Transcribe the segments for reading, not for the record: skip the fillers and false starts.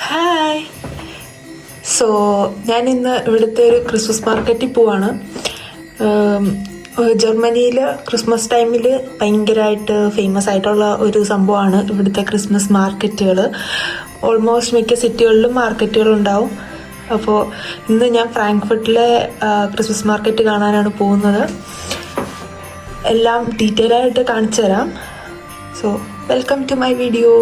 Hi. So ഞാൻ ഇന്ന് ഇവിടുത്തെ ഒരു ക്രിസ്മസ് മാർക്കറ്റിൽ പോവാണ്. ജർമ്മനിയിൽ ക്രിസ്മസ് ടൈമിൽ ഭയങ്കരമായിട്ട് ഫേമസ് ആയിട്ടുള്ള ഒരു സംഭവമാണ് ഇവിടുത്തെ ക്രിസ്മസ് മാർക്കറ്റുകൾ. ഓൾമോസ്റ്റ് മിക്ക സിറ്റികളിലും മാർക്കറ്റുകളുണ്ടാവും. അപ്പോൾ ഇന്ന് ഞാൻ ഫ്രാങ്ക്ഫർട്ടിലെ ക്രിസ്മസ് മാർക്കറ്റ് കാണാനാണ് പോകുന്നത്. എല്ലാം ഡീറ്റെയിൽ ആയിട്ട് കാണിച്ചു തരാം. So welcome to my video.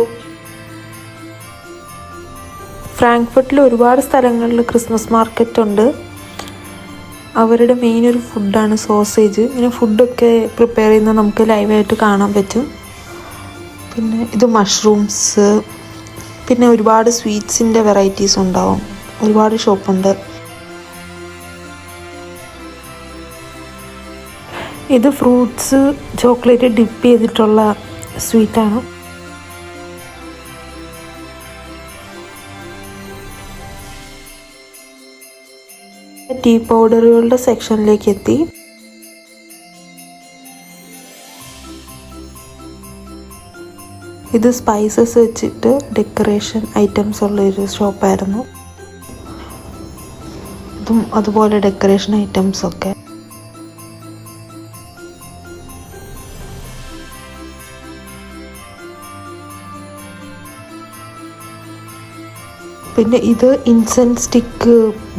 ഫ്രാങ്ക്ഫർട്ടിൽ ഒരുപാട് സ്ഥലങ്ങളിൽ ക്രിസ്മസ് മാർക്കറ്റ് ഉണ്ട്. അവരുടെ മെയിൻ ഒരു ഫുഡാണ് സോസേജ്. ഇങ്ങനെ ഫുഡൊക്കെ പ്രിപ്പയർ ചെയ്യുന്നത് നമുക്ക് ലൈവായിട്ട് കാണാൻ പറ്റും. പിന്നെ ഇത് മഷ്റൂംസ്, പിന്നെ ഒരുപാട് സ്വീറ്റ്സിൻ്റെ വെറൈറ്റീസ് ഉണ്ടാവും. ഒരുപാട് ഷോപ്പുണ്ട്. ഇത് ഫ്രൂട്ട്സ് ചോക്ലേറ്റ് ഡിപ്പ് ചെയ്തിട്ടുള്ള സ്വീറ്റാണ്. ടീ പൗഡറുകളുടെ സെക്ഷനിലേക്ക് എത്തി. ഇത് സ്പൈസസ് വെച്ചിട്ട് ഡെക്കറേഷൻ ഐറ്റംസ് ഉള്ള ഒരു ഷോപ്പായിരുന്നു. ഇതും അതുപോലെ ഡെക്കറേഷൻ ഐറ്റംസ് ഒക്കെ. പിന്നെ ഇത് ഇൻസെൻസ് സ്റ്റിക്ക്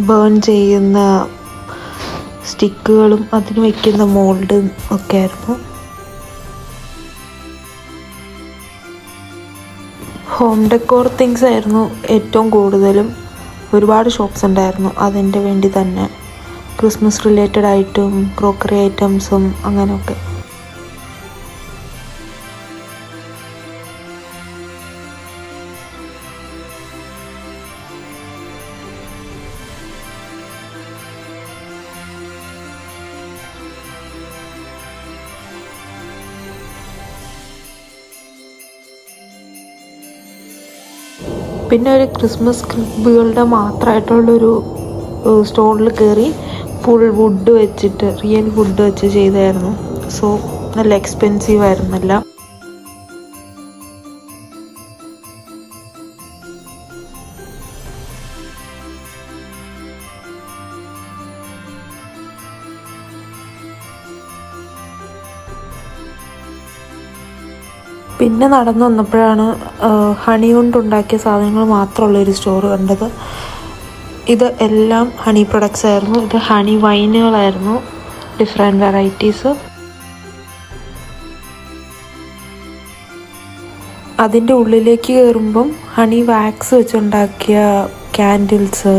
ബേൺ ചെയ്യുന്ന സ്റ്റിക്കുകളും അതിന് വയ്ക്കുന്ന മോൾഡും ഒക്കെ ആയിരുന്നു. ഹോം ഡെക്കോർ തിങ്സ് ആയിരുന്നു ഏറ്റവും കൂടുതലും. ഒരുപാട് ഷോപ്സ് ഉണ്ടായിരുന്നു അതിൻ്റെ വേണ്ടി തന്നെ. ക്രിസ്മസ് റിലേറ്റഡ് ആയിട്ടും ക്രോക്കറി ഐറ്റംസും അങ്ങനെയൊക്കെ. പിന്നെ ഒരു ക്രിസ്മസ് ക്രിബുകളുടെ മാത്രമായിട്ടുള്ളൊരു സ്റ്റോറിൽ കയറി ഫുൾ വുഡ് വെച്ചിട്ട്, റിയൽ വുഡ് വെച്ച് ചെയ്തായിരുന്നു. സോ നല്ല എക്സ്പെൻസീവ് ആയിരുന്നില്ല. പിന്നെ നടന്നു വന്നപ്പോഴാണ് ഹണി കൊണ്ടുണ്ടാക്കിയ സാധനങ്ങൾ മാത്രമുള്ളൊരു സ്റ്റോർ കണ്ടത്. ഇത് എല്ലാം ഹണി പ്രൊഡക്ട്സ് ആയിരുന്നു. ഇത് ഹണി വൈനുകളായിരുന്നു, ഡിഫറെൻറ്റ് വെറൈറ്റീസ്. അതിൻ്റെ ഉള്ളിലേക്ക് കയറുമ്പം ഹണി വാക്സ് വെച്ചുണ്ടാക്കിയ ക്യാൻഡിൽസ്,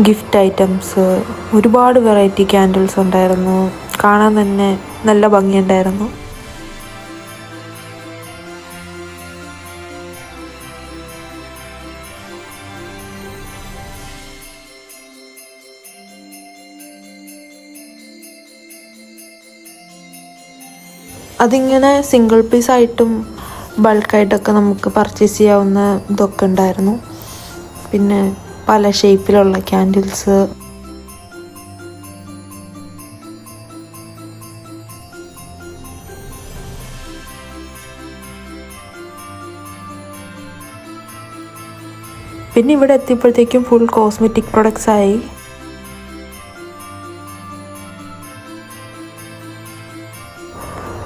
ഗിഫ്റ്റ് ഐറ്റംസ്, ഒരുപാട് വെറൈറ്റി ക്യാൻഡിൽസ് ഉണ്ടായിരുന്നു. കാണാൻ തന്നെ നല്ല ഭംഗിയുണ്ടായിരുന്നു. അതിങ്ങനെ സിംഗിൾ പീസായിട്ടും ബൾക്കായിട്ടൊക്കെ നമുക്ക് പർച്ചേസ് ചെയ്യാവുന്ന ഇതൊക്കെ ഉണ്ടായിരുന്നു. പിന്നെ പല ഷേപ്പിലുള്ള ക്യാൻഡിൽസ്. പിന്നെ ഇവിടെ എത്തിയപ്പോഴത്തേക്കും ഫുൾ കോസ്മെറ്റിക് പ്രൊഡക്ട്സ് ആയി.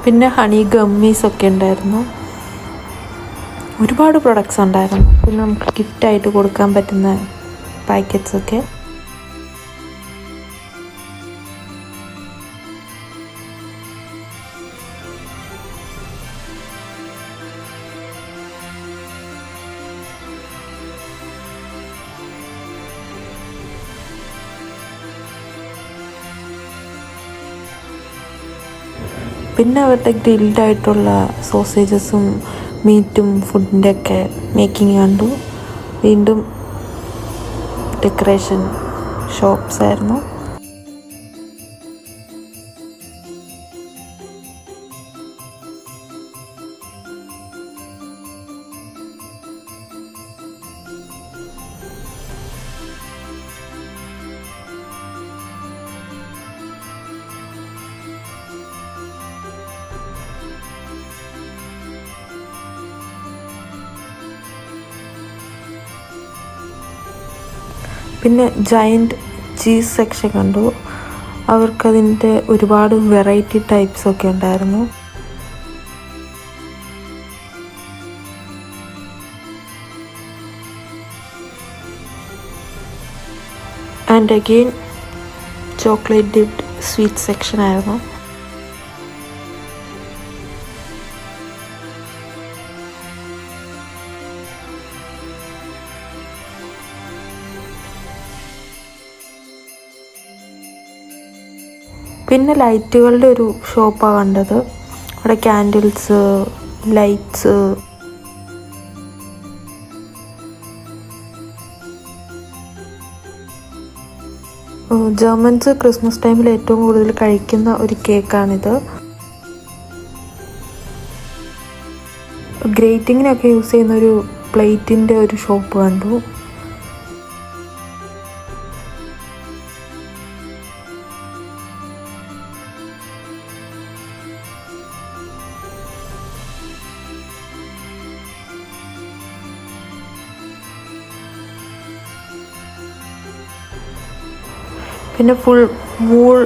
പിന്നെ ഹണി ഗമ്മീസൊക്കെ ഉണ്ടായിരുന്നു. ഒരുപാട് പ്രൊഡക്ട്സ് ഉണ്ടായിരുന്നു. പിന്നെ നമുക്ക് ഗിഫ്റ്റായിട്ട് കൊടുക്കാൻ പറ്റുന്ന പാക്കറ്റ്സൊക്കെ. പിന്നെ അവരുടെ ഗ്രിൽഡ് ആയിട്ടുള്ള സോസേജസും മീറ്റും ഫുഡിൻ്റെ ഒക്കെ മേക്കിംഗ് കണ്ടു. വീണ്ടും ഡെക്കറേഷൻ ഷോപ്സ് ആയിരുന്നു. പിന്നെ ജയൻറ്റ് ചീസ് സെക്ഷൻ കണ്ടു. അവർക്കതിൻ്റെ ഒരുപാട് വെറൈറ്റി ടൈപ്സ് ഒക്കെ ഉണ്ടായിരുന്നു. And again chocolate dipped sweet section ആയിരുന്നു. പിന്നെ ലൈറ്റുകളുടെ ഒരു ഷോപ്പാണ് കണ്ടത്. അവിടെ ക്യാൻഡിൽസ്, ലൈറ്റ്സ്, ജർമ്മൻസ് ക്രിസ്മസ് ടൈമിൽ ഏറ്റവും കൂടുതൽ കഴിക്കുന്ന ഒരു കേക്കാണിത്. ഗ്രേറ്റിങ്ങിനൊക്കെ യൂസ് ചെയ്യുന്ന ഒരു പ്ലേറ്റിൻ്റെ ഒരു ഷോപ്പ് കണ്ടു. പിന്നെ ഫുൾ വൂൾ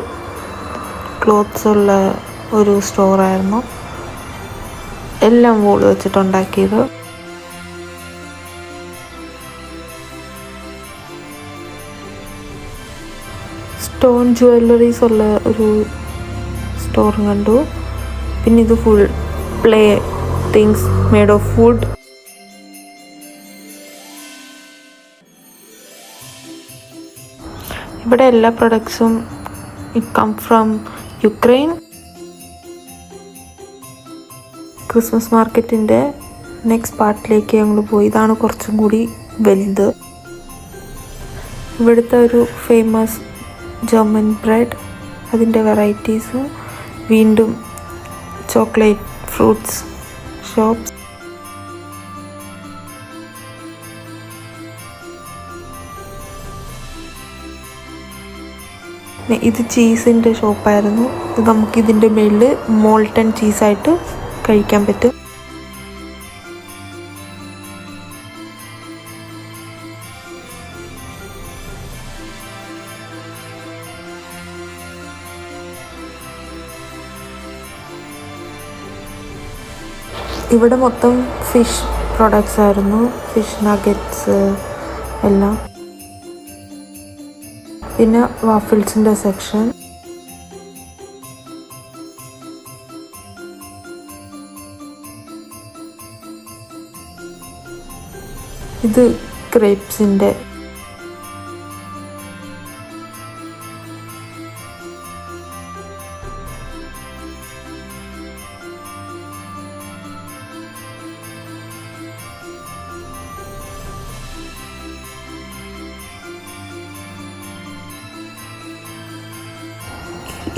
ക്ലോത്ത്സ് ഉള്ള ഒരു സ്റ്റോറായിരുന്നു. എല്ലാം വൂൾ വെച്ചിട്ടുണ്ടാക്കിയത്. സ്റ്റോൺ ജുവല്ലറീസ് ഉള്ള ഒരു സ്റ്റോർ കണ്ടു. പിന്നെ ഇത് full play things made of wood. ഇവിടെ എല്ലാ പ്രൊഡക്ട്സും കം ഫ്രം യുക്രൈൻ. ക്രിസ്മസ് മാർക്കറ്റിൻ്റെ നെക്സ്റ്റ് പാർട്ടിലേക്ക് ഞങ്ങൾ പോയി. ഇതാണ് കുറച്ചും കൂടി വലുത്. ഇവിടുത്തെ ഒരു ഫേമസ് ജർമ്മൻ ബ്രെഡ്, അതിൻ്റെ വെറൈറ്റീസ്, വീണ്ടും ചോക്ലേറ്റ് ഫ്രൂട്ട്സ് ഷോപ്സ്. ഇത് ചീസിൻ്റെ ഷോപ്പായിരുന്നു. ഇത് നമുക്കിതിൻ്റെ മേളിൽ മോൾട്ടൺ ചീസായിട്ട് കഴിക്കാൻ പറ്റും. ഇവിടെ മൊത്തം ഫിഷ് പ്രൊഡക്ട്സ് ആയിരുന്നു, ഫിഷ് നഗറ്റ്സ് എല്ലാം. പിന്നെ വാഫിൾസിൻ്റെ സെക്ഷൻ. ഇത് ക്രേപ്സിൻ്റെ.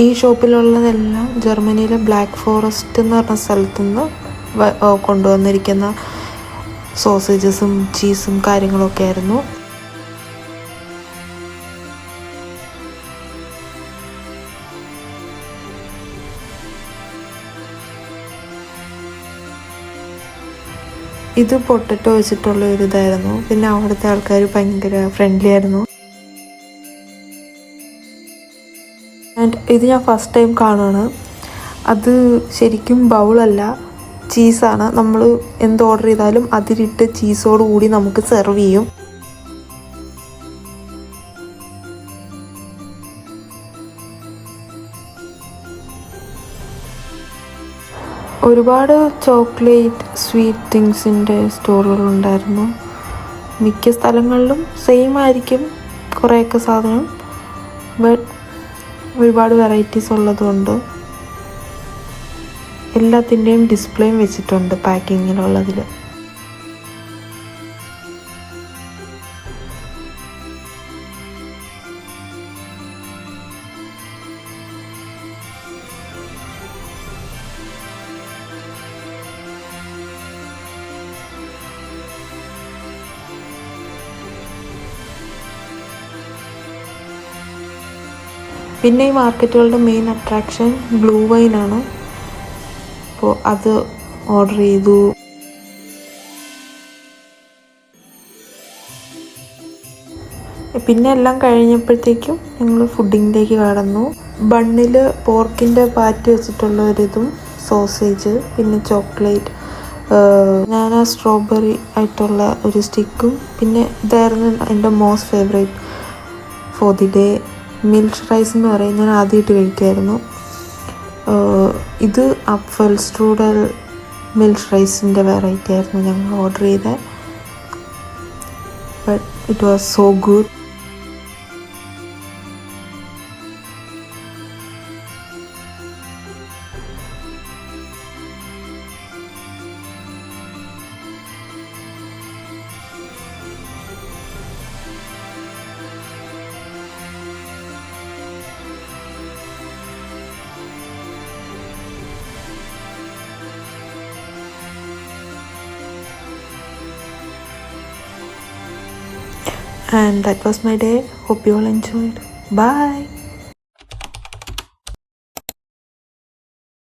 ഈ ഷോപ്പിലുള്ളതെല്ലാം ജർമ്മനിയിലെ ബ്ലാക്ക് ഫോറസ്റ്റ് എന്ന് പറഞ്ഞ സ്ഥലത്തു നിന്ന് കൊണ്ടുവന്നിരിക്കുന്ന സോസേജസും ചീസും കാര്യങ്ങളൊക്കെ ആയിരുന്നു. ഇത് പൊട്ടറ്റോ വെച്ചിട്ടുള്ള ഒരു ഇതായിരുന്നു. പിന്നെ അവിടുത്തെ ആൾക്കാർ ഭയങ്കര ഫ്രണ്ട്ലി ആയിരുന്നു. ആൻഡ് ഇത് ഞാൻ ഫസ്റ്റ് ടൈം കാണുകയാണ്. അത് ശരിക്കും ബൗളല്ല, ചീസാണ്. നമ്മൾ എന്ത് ഓർഡർ ചെയ്താലും അതിലിട്ട് ചീസോട് കൂടി നമുക്ക് സെർവ് ചെയ്യും. ഒരുപാട് ചോക്ലേറ്റ് സ്വീറ്റ് തിങ്സിൻ്റെ സ്റ്റോറുകളുണ്ടായിരുന്നു. മിക്ക സ്ഥലങ്ങളിലും സെയിം ആയിരിക്കും കുറേയൊക്കെ സാധനം, ബട്ട് ഒരുപാട് വെറൈറ്റീസ് ഉള്ളതുകൊണ്ട് എല്ലാത്തിൻ്റെയും ഡിസ്പ്ലേയും വെച്ചിട്ടുണ്ട് പാക്കിങ്ങിലുള്ളതിൽ. പിന്നെ ഈ മാർക്കറ്റുകളുടെ മെയിൻ അട്രാക്ഷൻ ബ്ലൂ വൈനാണ്. അപ്പോൾ അത് ഓർഡർ ചെയ്തു. പിന്നെ എല്ലാം കഴിഞ്ഞപ്പോഴത്തേക്കും ഞങ്ങൾ ഫുഡിങ്ങിലേക്ക് കടന്നു. ബണ്ണിൽ പോർക്കിൻ്റെ പാറ്റ് വെച്ചിട്ടുള്ള ഒരിതും സോസേജ്, പിന്നെ ചോക്ലേറ്റ്, ഞാൻ സ്ട്രോബെറി ആയിട്ടുള്ള ഒരു സ്റ്റിക്കും, പിന്നെ ഇതായിരുന്നു എൻ്റെ most favourite for the day, milk rice എന്ന് പറയും. ഞാൻ ആദ്യമായിട്ട് കഴിക്കുമായിരുന്നു. ഇത് അപ്പൽ സ്ട്രൂഡൽ മിൽക്ക് റൈസിൻ്റെ വെറൈറ്റി ആയിരുന്നു ഞങ്ങൾ ഓർഡർ ചെയ്തത്. But it was so good. And that was my day. Hope you all enjoyed. Bye.